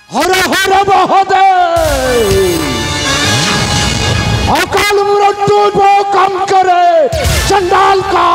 हर हर महादेव। अकाल मृत्यु वो कम करे चंडाल का,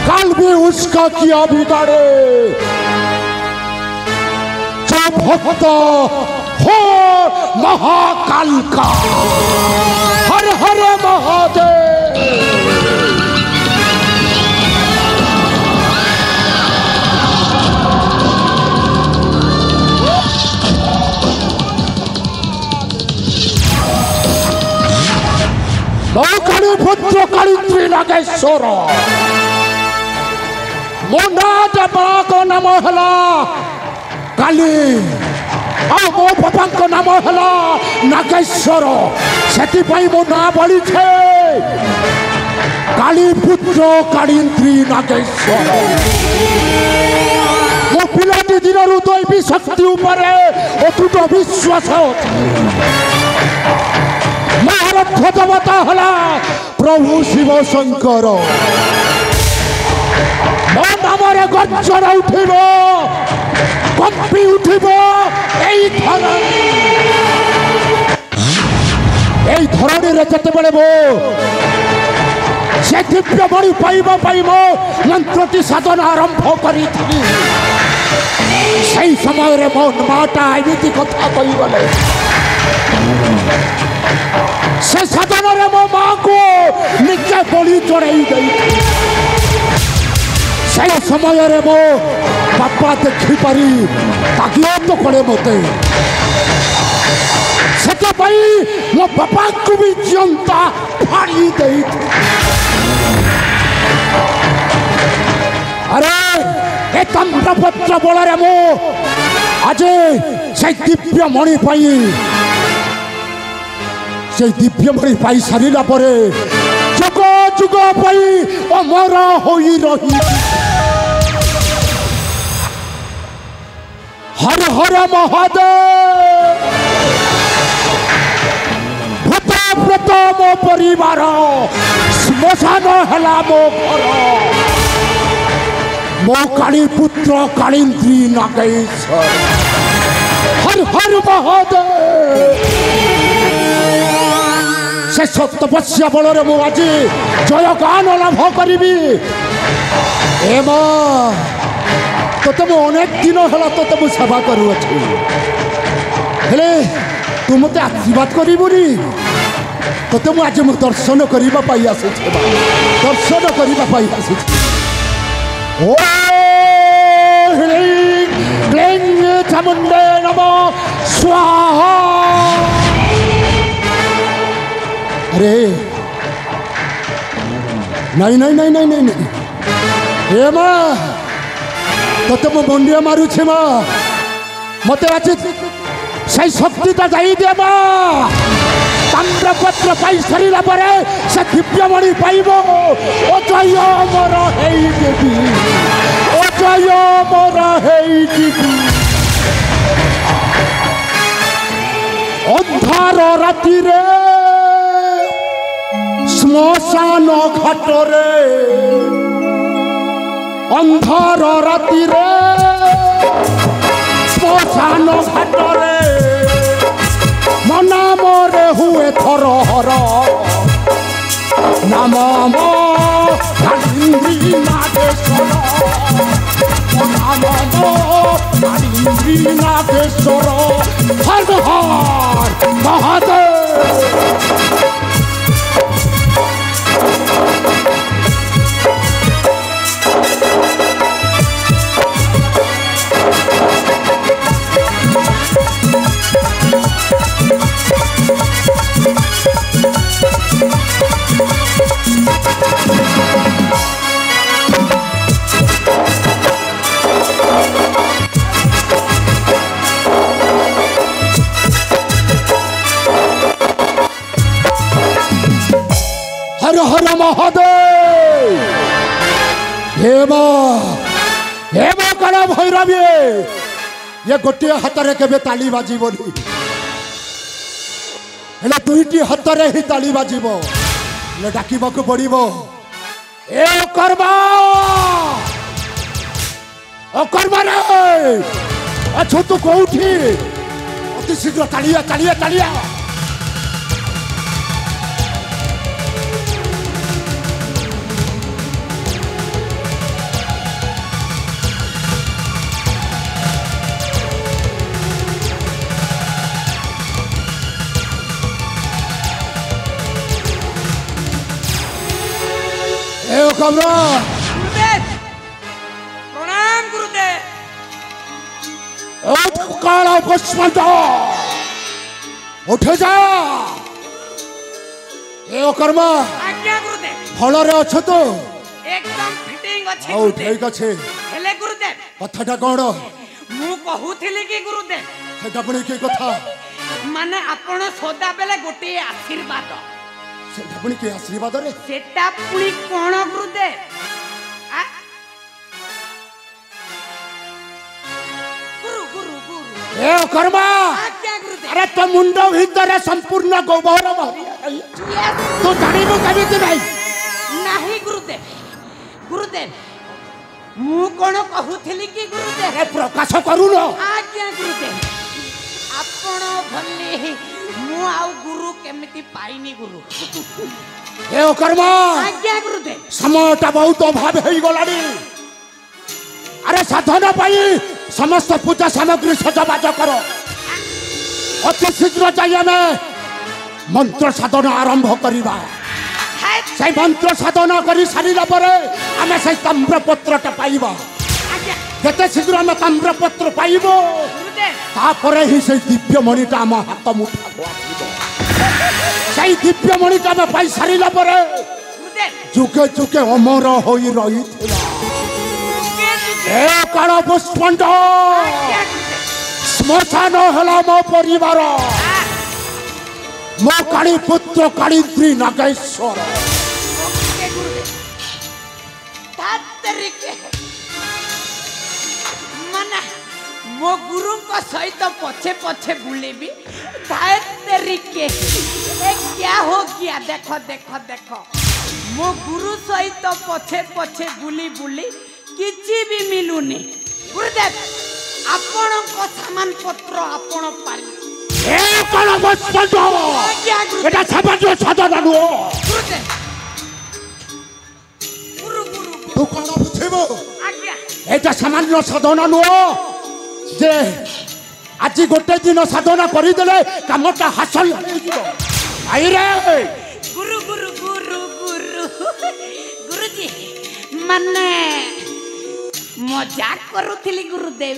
काल भी उसका किया बिगाड़े। जो भक्त हो महाकाल का। हर हर महादेव। काली पुत्र कालिंद्री नागेश्वर मुंडा जबा को नाम हला काली और मो बापा को नाम हला नागेश्वर सेति पई मो ना बली छे काली पुत्र कालिंद्री नागेश्वर। मो पिलाटी दिन रुदय भी शक्ति ऊपर अटूट विश्वास महारथ देवता हला प्रभु शिव शंकर। मो नामरे गर्जन उठिब कंपी उठिब धरणी जितेबले मो से दिव्य मणि पाइबा पाई मो मंत्रटी साधना आरंभ करी समय मो माटा एमती कथा कहगले से साधन मो माँ को निजे बलि चढ़ाई गई। से समय मो बापा देखिपारी तागियत कले मत से मो बापा को भी जीवंता फाड़ी दे। अरे ए तंत्रपत्र बल मो आज से दिव्य मणि पाई से दिव्य मणि पाई सारा पर जुग जुग पाई अमर होई रही। हर हर महादेव। भूत प्रेत मो परिवार श्मशान हला मो घर। मो काली पुत्र कालिंद्री नागेश्वर। हर हर महादेव। से सप्तपस्या बल मु आज जय गान लाभ करी तो मु अनेक दिन है तो मुझे सेवा करुच्छे तू मत आशीर्वाद करूनी तो मुझे आज मुझे दर्शन करने आस दर्शन करने आस चामुंडे नमः स्वाहा। अरे नहीं नहीं नहीं नहीं नहीं हे माँ तो मु मंडिया मारू छे माँ मत आज से शक्तिटा जाई दे माँ। ताम्रपत्र पाई सारा पर से दिव्य मणि पाइब। ओ जय मोर हेई देवी ओ जय मोर हेई देवी। अंधार राति रे श्मशान घाटरे अंधार राति रे श्मशान घाटरे मो नाम रे हुए थर हर नाम मो कालिंद्री नागेश्वर। नाम मो कालिंद्री नागेश्वर। हर हर महादेव। हर हर महादेव। हेमा कड़ा भैरवी ये गोटे हाथ में केवे ताली बाजिबनी हेले दुईटी हाथ में ही ताली बाजिब डाकवाक पड़ो ए कर्मा रे अछु तू कोठी अति शीघ्र चालिया चालिया चालिया गुरुदेव प्रणाम गुरुदेव। काला पुष्पंत उठ जा कर्म आज्ञा गुरुदेव। फल रे अच्छ तो एकदम फिटिंग अच्छे औ ठीक अच्छे हेले गुरुदेव कथाटा कोन मु कहूथिली कि गुरुदेव सेटा पुणी के कथा माने आपण सदा बेले गोटे आशीर्वाद सेटा पुणी के आशीर्वाद रे सेटा पुणी कोन गुरुदेव गुरु गुरु गुरु ए कर्म आज्ञा गुरुदेव। अरे तो मुंड भीतर संपूर्ण गोबर भरी तू जानिबो केमिति नाही नाही गुरुदेव गुरुदेव मु कोन कहूथिली कि गुरुदेव ए प्रकाश करूनो आज्ञा गुरुदेव आपण भले मु आउ गुरु केमिति पाइनी गुरु ए कर्म आज्ञा गुरुदेव। समयटा बहुत अभाव हो गलानी अरे साधना पाई समस्त पूजा सामग्री सजबाज कर अति शीघ्र जाई आमे मंत्र साधना आरंभ करिबा से मंत्र साधना करी सारिला परे आमे से ताम्रपत्रटा पाइबा जते शीघ्र आमे ताम्रपत्र पाइबो तापरे ही से दिव्य मणिटा आम हाथ मुठा से दिव्य मणिटा आमे पाई सारिला परे जुगे जुगे अमर होई रहिथिला ए काल पुष्पंड श्मशान हला मो परिवार मो काली पुत्र कालीद्री नागेश्वर मना मो गुरु को सहित पछे पछे बुलेबी के क्या हो गया देखो देखो देखो मो गुरु सहित पछे पछे बुली बुली किछि भी मिलुनी गुरुदेव आपण को सामान पत्र आपण पाली ए काल पुष्पंड एटा सामान्य साधना नु गुरुदेव गुरु गुरु तू कोन बुझिबो आज्ञा एटा सामान्य साधना नु जे आज गोटे दिन साधना करी देले कामटा हासिल हो जिवो आई रे गुरु गुरु गुरु गुरु गुरुजी मने मजाक करूथिली गुरुदेव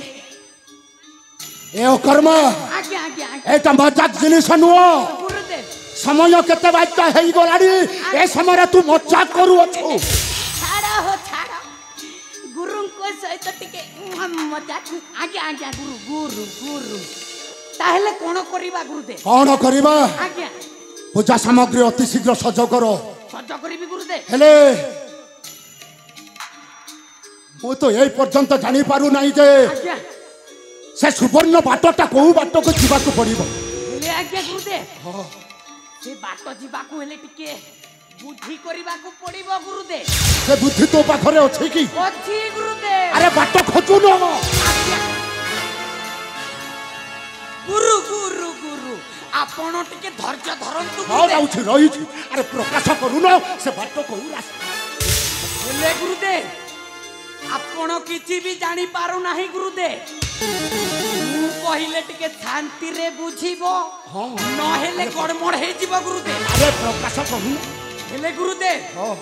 ए कर्म आज्ञा आज्ञा एटा मजाक जिनिस नु गुरुदेव समय केते बाटा हेई गलाडी ए समय तू मजाक करू अछु छाड़ा हो छाड़ा गुरु को सहित टिके मजाक आज्ञा आज्ञा गुरु गुरु गुरु ताहले कोन करिबा गुरुदेव कोन करिबा आज्ञा पूजा सामग्री अति शीघ्र सज करो सज करिबी गुरुदेव हेले मो तो ए पर्यंत जानी पारु नाही जे आज्ञा से सुवर्ण बाटटा को बाट को जीवा को पड़िबो हेले आज्ञा गुरुदेव से बाट जीवा को हेले टिके बुद्धि करिबा को पड़िबो गुरुदेव से बुद्धि तो पाखरे अछि की अछि गुरुदेव अरे बाट खोजु न आज्ञा गुरु गुरु गुरु आपण टिके धैर्य धरंतु हां जाउछि रहिछि अरे प्रकाश करू न से बाट को रास्ता हेले गुरुदेव आपण किछि भी जानी पारु नाही गुरुदेव मु कहिले टिके शांति रे बुझिबो हां न हेले गड़मड़ हे जिवो गुरुदेव अरे प्रकाश करू हेले गुरुदेव हां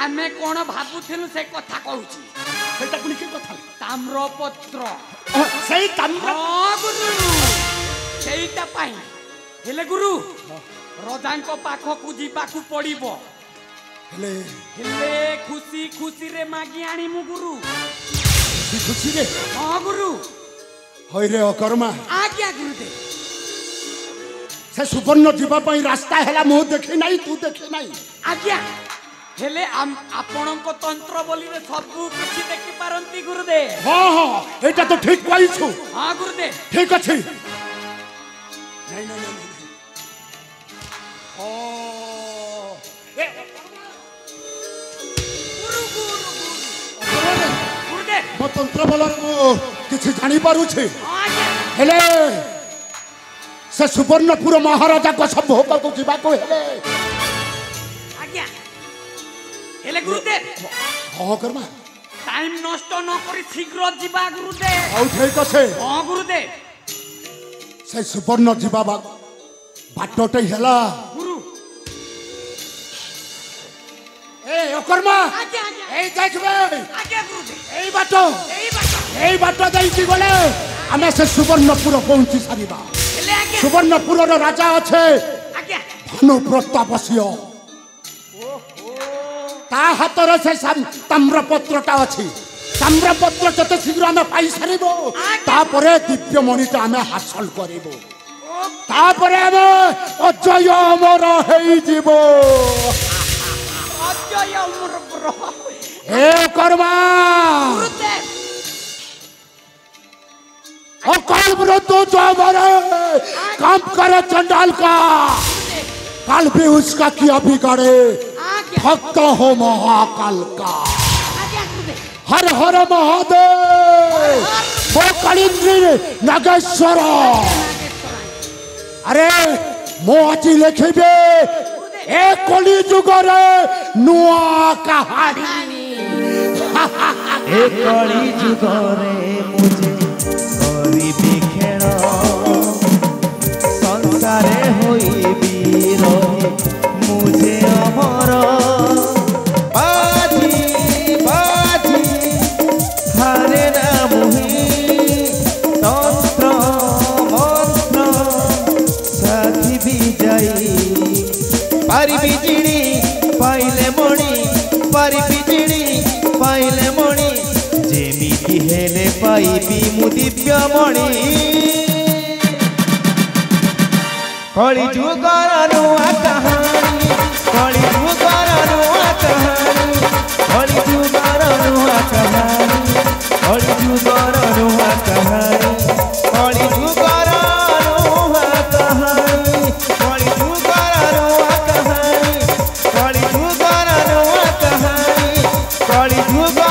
आमे कोन भाबुथिलु से कथा कहूची सेटा पुनी के कथा ताम्रपत्र सही ताम्र हां गुरु सेईटा पाई हेले गुरु रजांको पाखो कु जीवाकू पड़िबो हेले हेले खुशी खुशी रे मागी आनी मु गुरु खुशी रे हां गुरु होय रे अकर्मा आज्ञा गुरुदेव से सुवर्ण जीवा पई रास्ता हैला मो देखि नाही तू देखि नाही आज्ञा हेले आपणको तंत्र बोली रे सब किछि देखि पारंती गुरुदेव हां हां एटा तो ठीक कहि छु हां गुरुदेव ठीक अछि नहीं नहीं नहीं ओ ए गुरु गुरु गुरु गुरुदेव मो तंत्र बलर मो किछि जानि पारु छी आज्ञा हेले से सुवर्णपुर महाराजा को सब भोग को जीवा को हेले आज्ञा हेले गुरुदेव हाँ करमा टाइम नष्ट न करी शीघ्र जीवा गुरुदेव आउ ठीक আছে हाँ गुरुदेव से सुवर्ण जीवा बाटटे हेला गुरु ए अकर्मा आज्ञा आज्ञा ए देखबे आज्ञा गुरुदेव এই বাটো এই বাটো যাইছি গলে আমি সে সুবর্ণপুর পৌঁছি সারিবা हेले आज्ञा সুবর্ণপুরর রাজা আছে आज्ञा ভানু প্রতাপসিও তা হাতরে সে তাম্রপত্রটা আছে তাম্রপত্র যত শীঘ্র আমি পাই সারিব তারপরে দিব্যমণিটা আমি হাসল করিব তারপরে আমি অজয় অমর হইଯିব अजय अमर ब्रह হে কর্মা गुरुदेव अकाल मृत्यु जो मरे काम करे चंडाल का काल भी उसका किया बिगाड़े आज्ञा भक्त हो महाकाल का आज्ञा गुरुदेव हर हर महादेव वो कलिंद्री नागेश्वर अरे मो आज लिखिबे ए कली जुगरे नुआ कहानी ए कली जुगरे मुझे करिबी खेल संसारे होइबी रहे मुझे अमर बाजी बाजी हारे ना मुही तंत्र मंत्र साथी भी जाई पारी बिजली पाइले मणि पारी बिजली पाइले मणि जेमिति हेले पाइबी मु दिव्य मणि कली जुगर नुआ कहानी कली जुगर नुआ कहानी कली जुगर नुआ कहानी कली जुगर नुआ कहानी कली जुगर नुआ कहानी कली जुगर नुआ कहानी कली जुगर नुआ कहानी कली जुगर